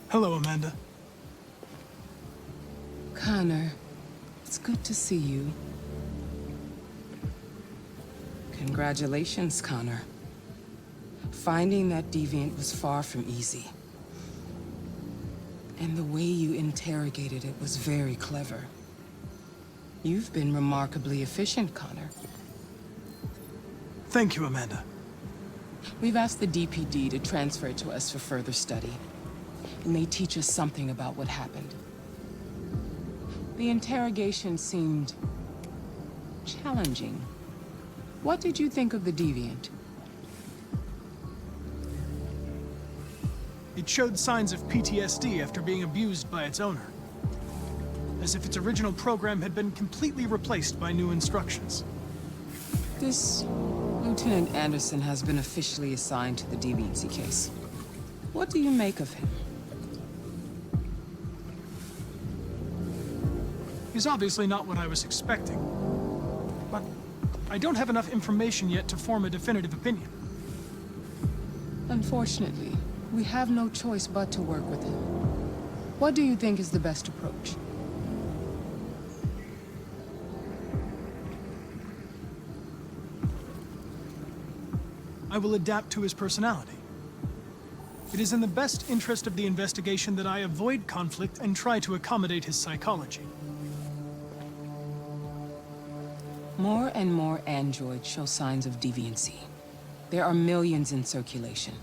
Hello, Amanda. Conor, it's good to see you. Congratulations, Conor. Finding that deviant was far from easy. And the way you interrogated it was very clever. You've been remarkably efficient, Conor. Thank you, Amanda. We've asked the DPD to transfer it to us for further study. It may teach us something about what happened. The interrogation seemed challenging. What did you think of the deviant? It showed signs of PTSD after being abused by its owner. As if its original program had been completely replaced by new instructions. This Lieutenant Anderson has been officially assigned to the deviancy case. What do you make of him? He's obviously not what I was expecting. But I don't have enough information yet to form a definitive opinion. Unfortunately, we have no choice but to work with him. What do you think is the best approach? I will adapt to his personality. It is in the best interest of the investigation that I avoid conflict and try to accommodate his psychology. More and more androids show signs of deviancy. There are millions in circulation.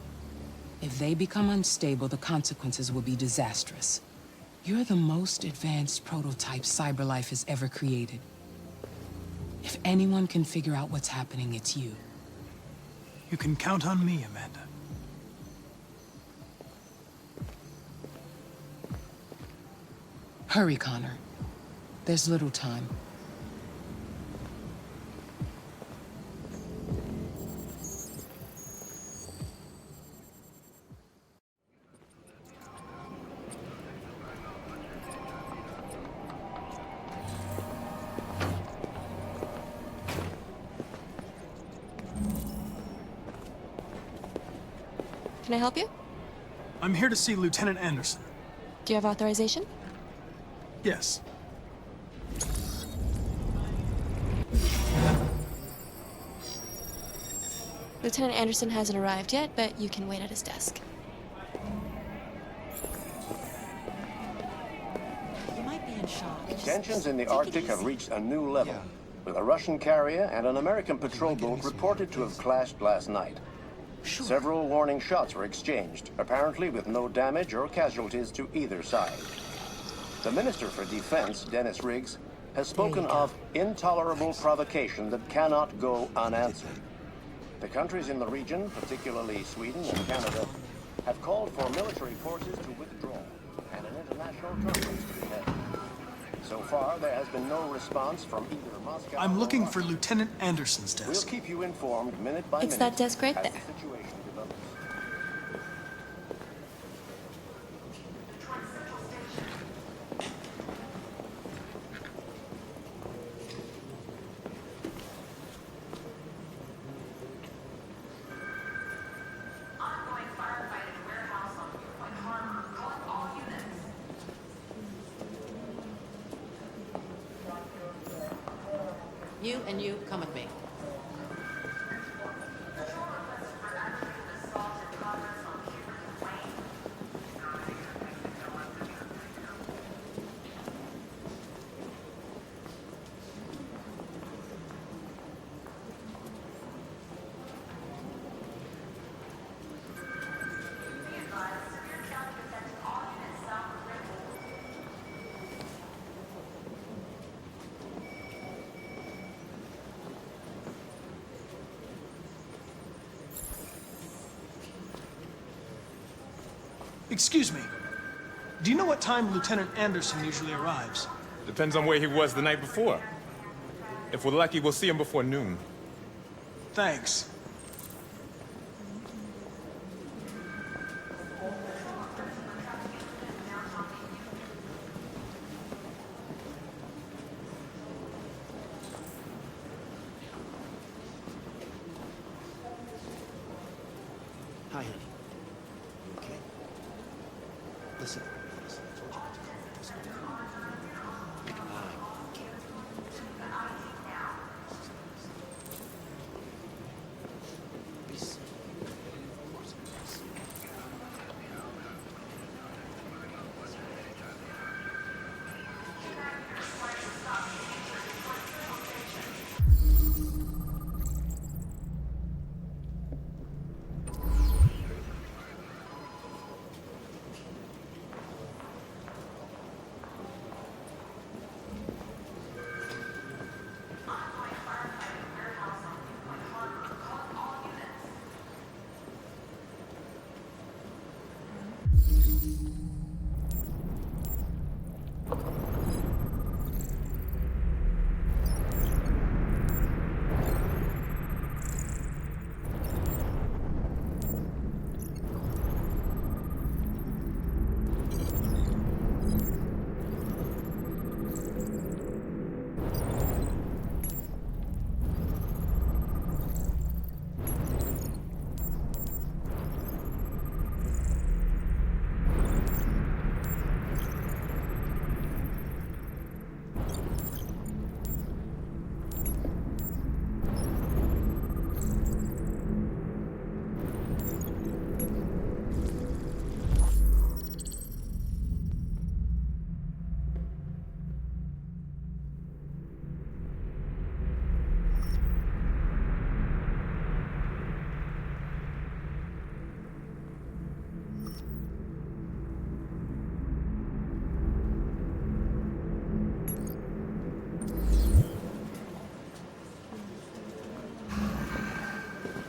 If they become unstable, the consequences will be disastrous. You're the most advanced prototype cyberlife has ever created. If anyone can figure out what's happening, it's you. You can count on me, Amanda. Hurry, Conor. There's little time. Can I help you? I'm here to see Lieutenant Anderson. Do you have authorization? Yes. Lieutenant Anderson hasn't arrived yet, but you can wait at his desk. You might be in shock. Tensions in the Arctic have reached a new level, with a Russian carrier and an American patrol boat reported to have clashed last night. Several warning shots were exchanged, apparently with no damage or casualties to either side. The Minister for Defense, Dennis Riggs, has spoken of intolerable provocation that cannot go unanswered. The countries in the region, particularly Sweden and Canada, have called for military forces to withdraw and an international conference to be held. So far, there has been no response from either Moscow. I'm looking or for Lieutenant Anderson's desk. We'll keep you informed minute by minute. It's that desk right as there. the situation develops. Ongoing firefight in a warehouse on Viewpoint Harbor. Calling all units. You and you come with me. Patrol requested for activating the assault in progress on Cuban Plain. Be advised, severe challenge affecting all units south of Redwood. Excuse me. Do you know what time Lieutenant Anderson usually arrives? Depends on where he was the night before. If we're lucky, we'll see him before noon. Thanks. Hi, honey. You okay? Listen.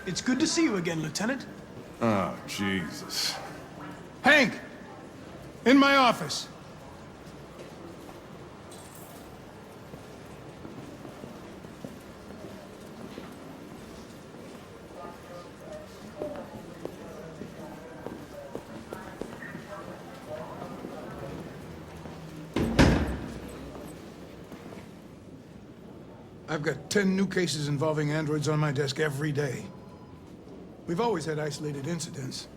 It's good to see you again, Lieutenant. Oh, Jesus. Hank! In my office. I've got 10 new cases involving androids on my desk every day. We've always had isolated incidents.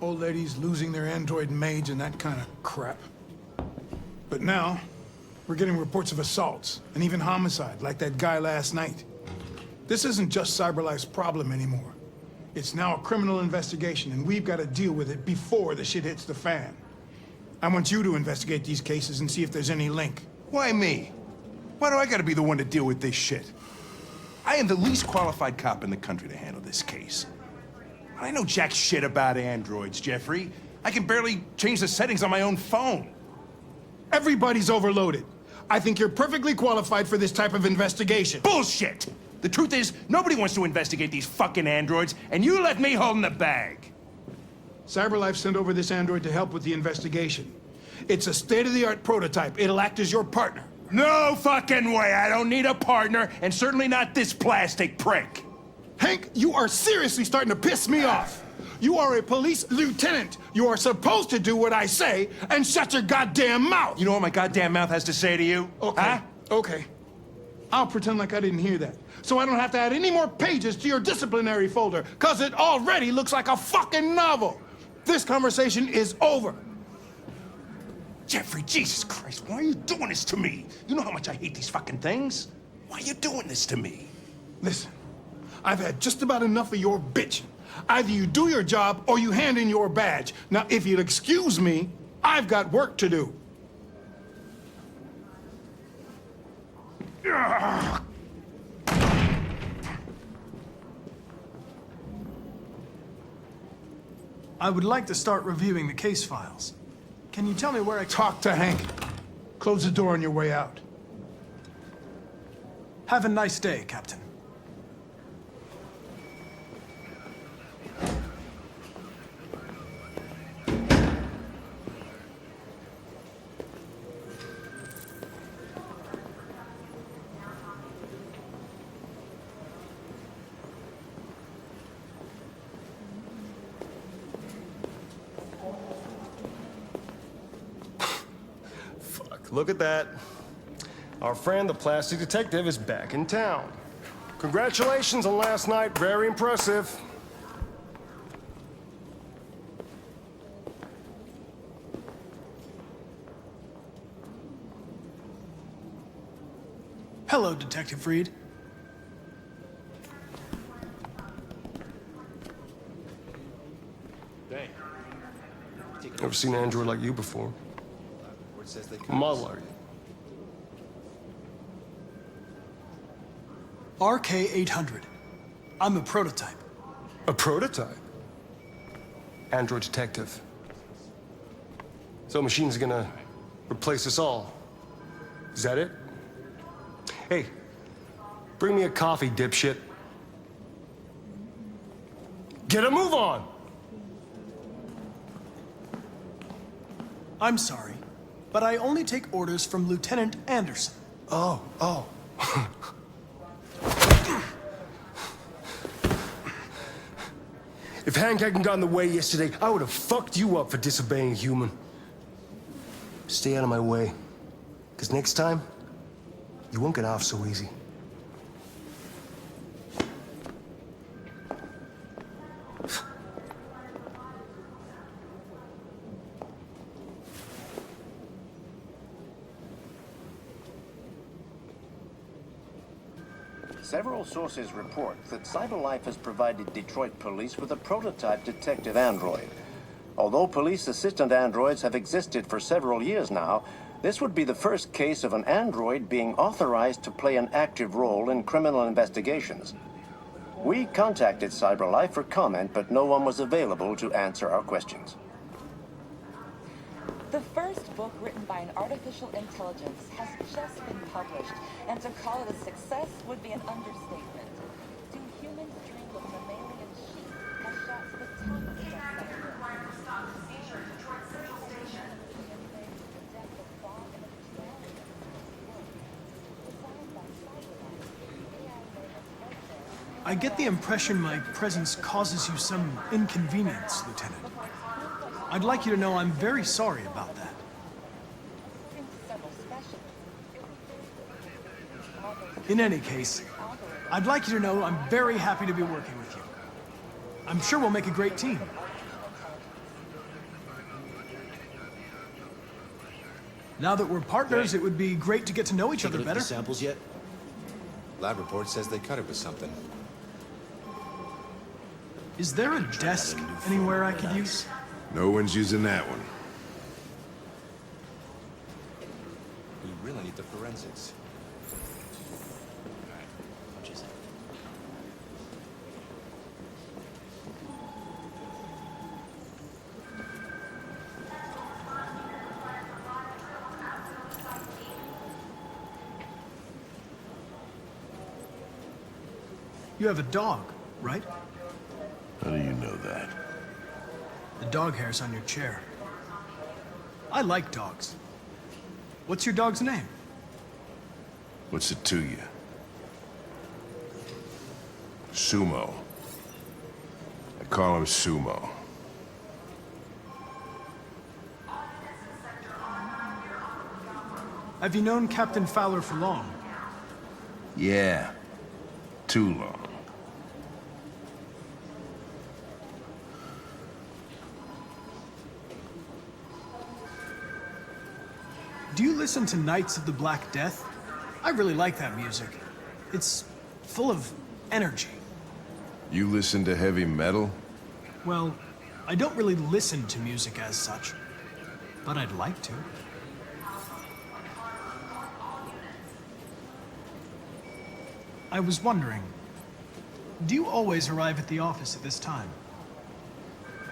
Old ladies losing their android maids and that kind of crap. But now, we're getting reports of assaults, and even homicide, like that guy last night. This isn't just CyberLife's problem anymore. It's now a criminal investigation, and we've got to deal with it before the shit hits the fan. I want you to investigate these cases and see if there's any link. Why me? Why do I gotta be the one to deal with this shit? I am the least qualified cop in the country to handle this case. I know jack shit about androids, Jeffrey. I can barely change the settings on my own phone. Everybody's overloaded. I think you're perfectly qualified for this type of investigation. Bullshit! The truth is, nobody wants to investigate these fucking androids, and you left me holding the bag. CyberLife sent over this android to help with the investigation. It's a state-of-the-art prototype. It'll act as your partner. No fucking way! I don't need a partner, and certainly not this plastic prick. Hank, you are seriously starting to piss me off. You are a police lieutenant. You are supposed to do what I say and shut your goddamn mouth. You know what my goddamn mouth has to say to you? Okay, huh? okay. I'll pretend like I didn't hear that, so I don't have to add any more pages to your disciplinary folder, because it already looks like a fucking novel. This conversation is over. Jeffrey, Jesus Christ, why are you doing this to me? You know how much I hate these fucking things. Why are you doing this to me? Listen, I've had just about enough of your bitching. Either you do your job or you hand in your badge. Now, if you'll excuse me, I've got work to do. I would like to start reviewing the case files. Can you tell me where I Talk to Hank. Close the door on your way out. Have a nice day, Captain. Look at that. Our friend, the plastic detective, is back in town. Congratulations on last night. Very impressive. Hello, Detective Reed. Never seen an android like you before. Model are you? RK-800. I'm a prototype. A prototype? Android detective. So machines are gonna replace us all. Is that it? Hey, bring me a coffee, dipshit. Get a move on! I'm sorry, but I only take orders from Lieutenant Anderson. Oh. If Hank hadn't gotten in the way yesterday, I would have fucked you up for disobeying a human. Stay out of my way. Because next time, you won't get off so easy. Several sources report that CyberLife has provided Detroit police with a prototype detective android. Although police assistant androids have existed for several years now, this would be the first case of an android being authorized to play an active role in criminal investigations. We contacted CyberLife for comment, but no one was available to answer our questions. The first book written by an artificial intelligence has just been published, and to call it a success would be an understatement. Do humans dream of mammalian sheep has shot to the top of the I get the impression my presence causes you some inconvenience, Lieutenant. I'd like you to know I'm very sorry about that. In any case, I'd like you to know I'm very happy to be working with you. I'm sure we'll make a great team. Now that we're partners, it would be great to get to know each other better. Samples yet? Lab report says they cut it with something. Is there a desk anywhere I could use? No one's using that one. We really need the forensics. You have a dog, right? How do you know that? The dog hair's on your chair. I like dogs. What's your dog's name? What's it to you? Sumo. I call him Sumo. Have you known Captain Fowler for long? Yeah. Too long. Do you listen to Knights of the Black Death? I really like that music. It's full of energy. You listen to heavy metal? Well, I don't really listen to music as such, but I'd like to. I was wondering, do you always arrive at the office at this time?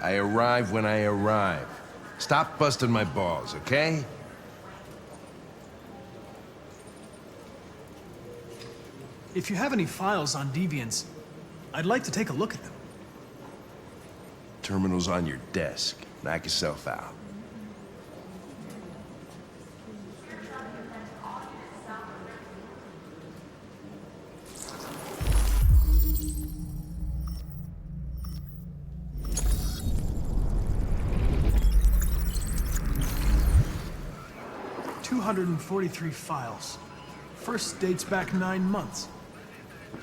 I arrive when I arrive. Stop busting my balls, okay? If you have any files on Deviants, I'd like to take a look at them. Terminal's on your desk. Knock yourself out. $243 files. First dates back 9 months.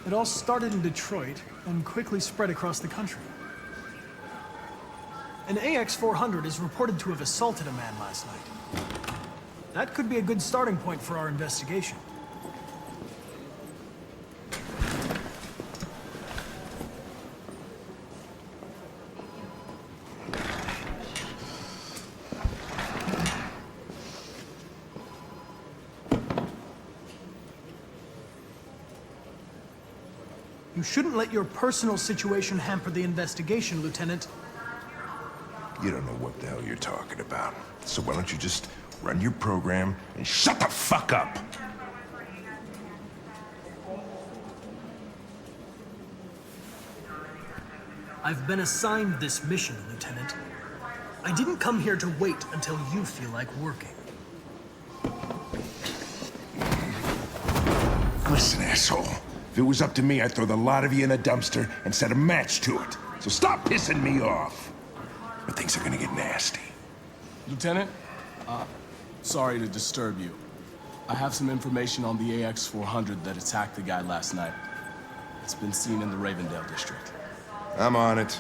It all started in Detroit and quickly spread across the country. An AX-400 is reported to have assaulted a man last night. That could be a good starting point for our investigation. You shouldn't let your personal situation hamper the investigation, Lieutenant. You don't know what the hell you're talking about. So why don't you just run your program and shut the fuck up? I've been assigned this mission, Lieutenant. I didn't come here to wait until you feel like working. Listen, asshole. If it was up to me, I'd throw the lot of you in a dumpster and set a match to it. So stop pissing me off. But things are gonna get nasty. Lieutenant, sorry to disturb you. I have some information on the AX-400 that attacked the guy last night. It's been seen in the Ravendale district. I'm on it.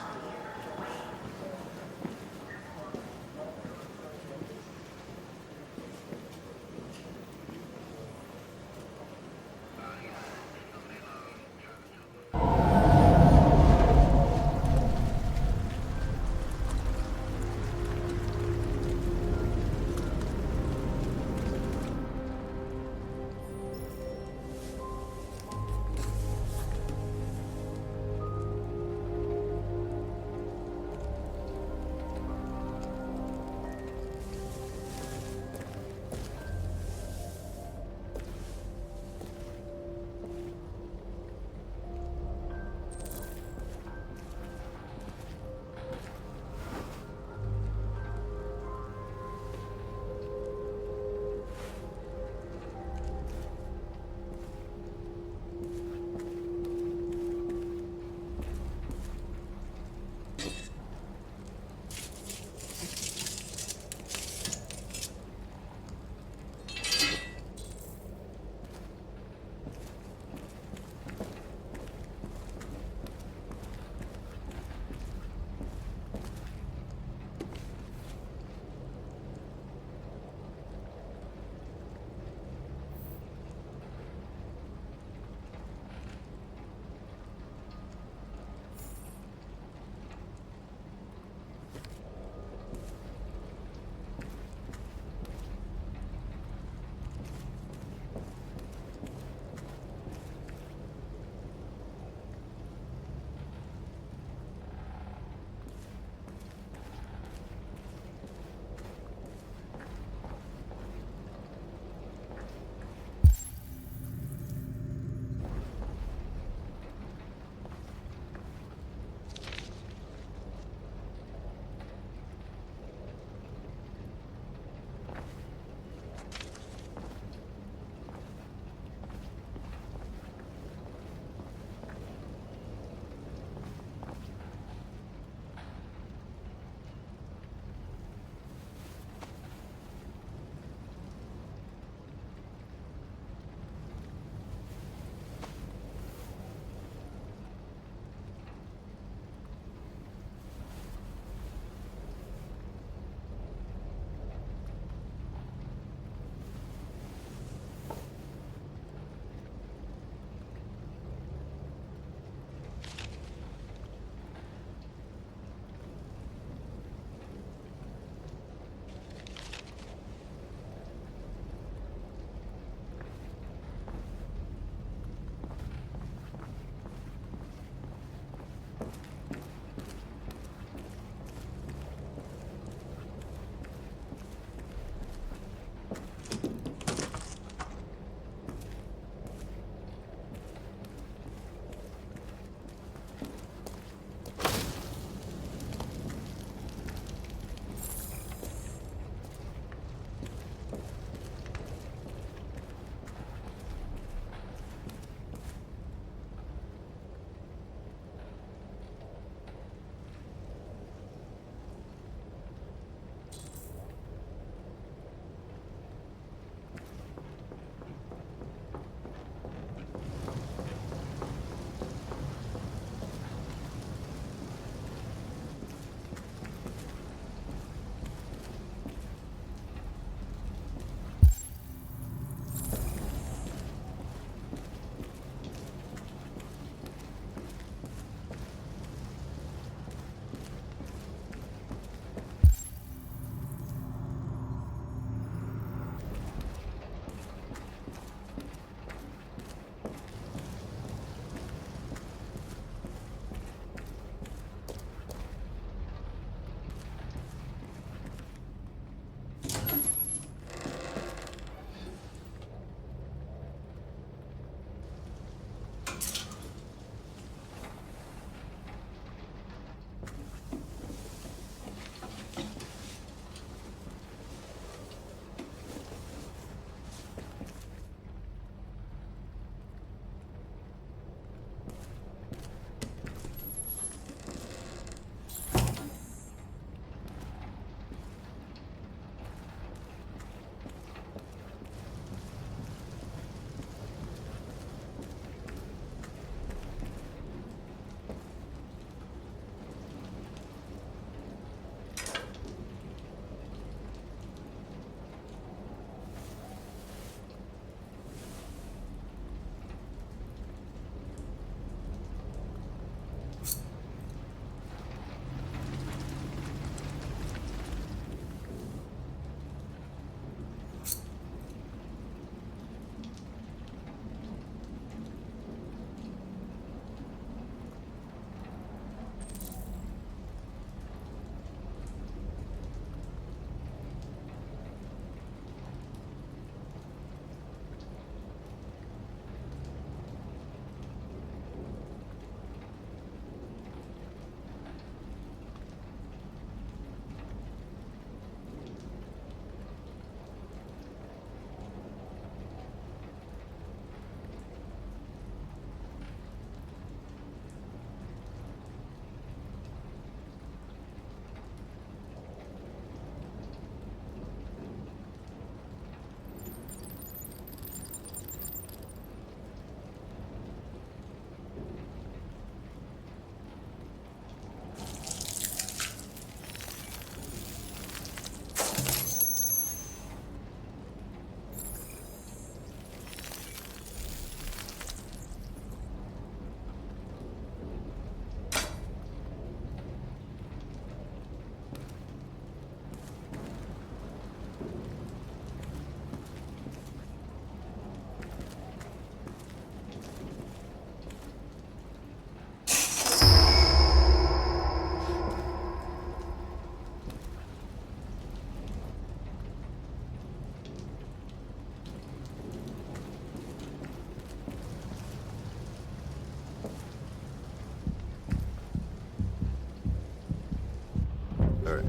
All right.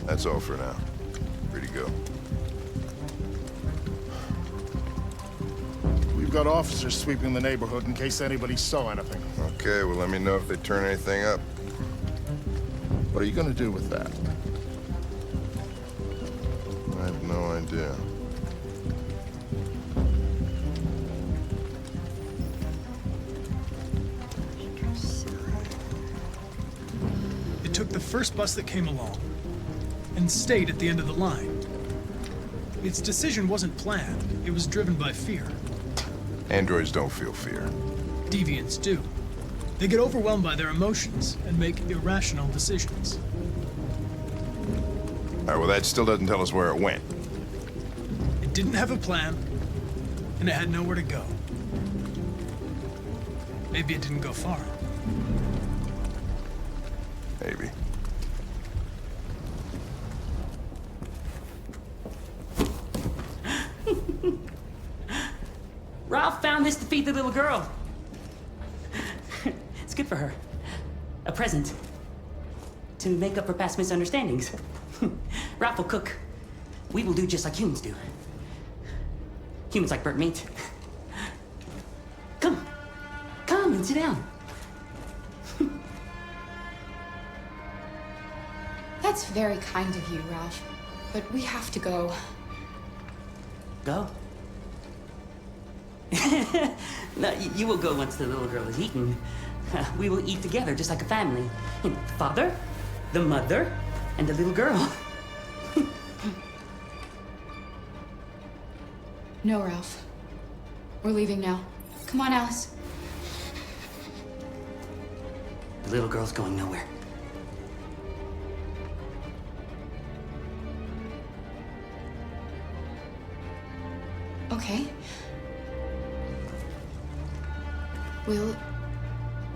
That's all for now. Free to go. We've got officers sweeping the neighborhood in case anybody saw anything. Okay, well, let me know if they turn anything up. What are you gonna do with that? I have no idea. It took the first bus that came along and stayed at the end of the line. Its decision wasn't planned. It was driven by fear. Androids don't feel fear. Deviants do. They get overwhelmed by their emotions and make irrational decisions. All right, well, that still doesn't tell us where it went. It didn't have a plan, and it had nowhere to go. Maybe it didn't go far. Maybe. Ralph found this to feed the little girl. It's good for her. A present. To make up for past misunderstandings. Ralph will cook. We will do just like humans do. Humans like burnt meat. Come. Come and sit down. That's very kind of you, Ralph. But we have to go. Go? No, you will go once the little girl is eaten. We will eat together, just like a family. The father, the mother, and the little girl. No, Ralph. We're leaving now. Come on, Alice. The little girl's going nowhere. Okay. We'll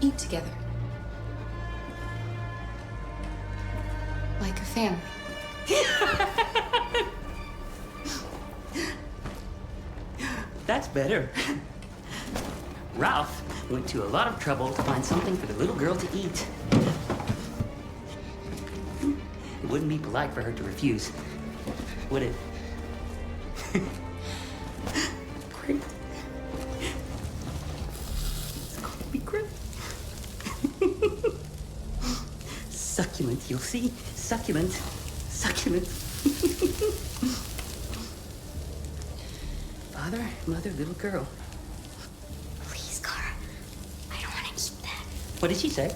eat together. Like a family. That's better. Ralph went to a lot of trouble to find something for the little girl to eat. It wouldn't be polite for her to refuse, would it? Great. It's going to be great. Succulent, you'll see. Succulent. Succulent. Father, mother, little girl. Please, Cara. I don't want to eat that. What did she say?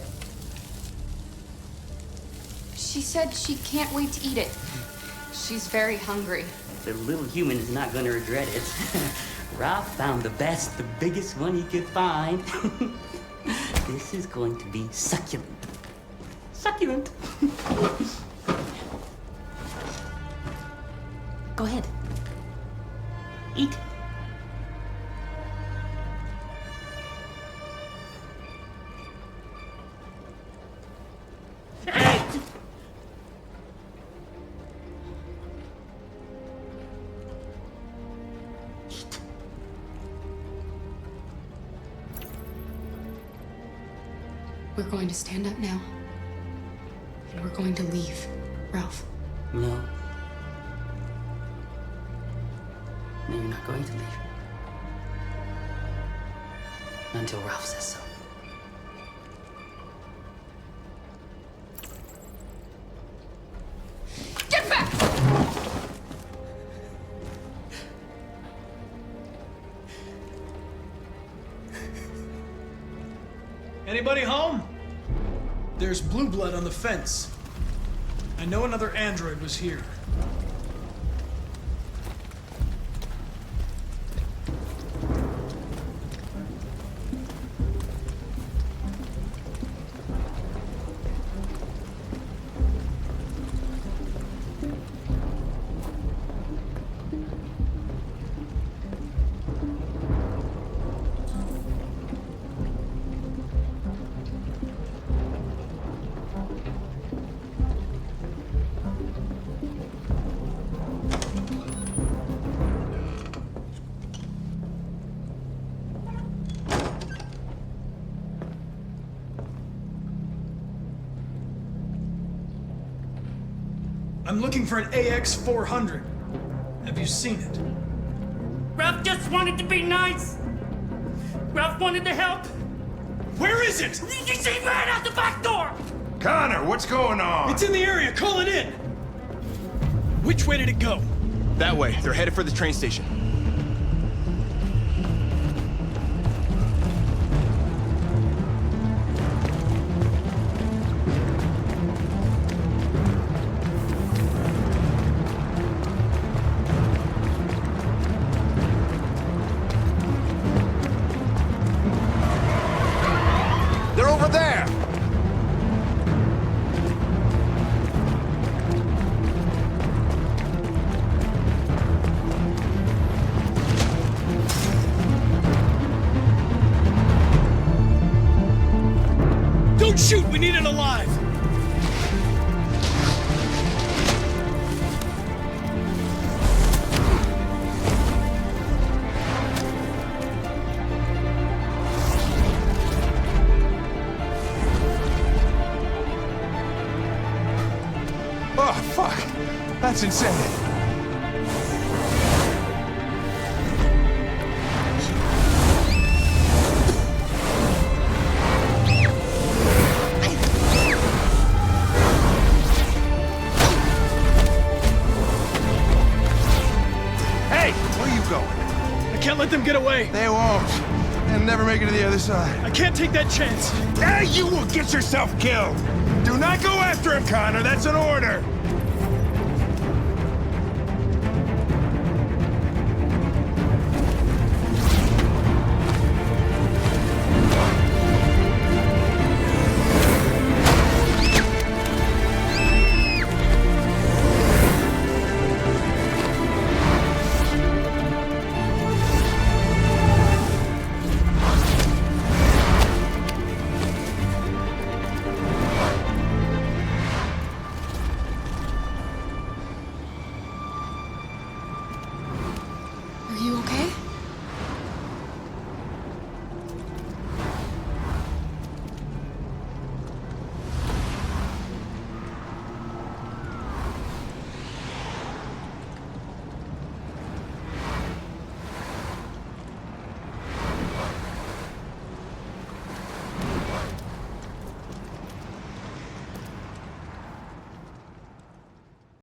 She said she can't wait to eat it. She's very hungry. The little human is not going to regret it. Ralph found the best, the biggest one he could find. This is going to be succulent. Succulent. Go ahead. Eat. We're going to stand up now. And we're going to leave, Ralph. No. No, you're not going to leave. Not until Ralph says so. Get back! Anybody home? There's blue blood on the fence. I know another android was here. I'm looking for an AX-400. Have you seen it? Ralph just wanted to be nice. Ralph wanted to help. Where is it? He ran out the back door! Connor, what's going on? It's in the area. Call it in. Which way did it go? That way. They're headed for the train station. They're over there! Don't shoot! We need it alive! Oh, fuck. That's insane. Hey, where are you going? I can't let them get away. They won't. They'll never make it to the other side. I can't take that chance. Hey, you will get yourself killed. Do not go after him, Connor. That's an order.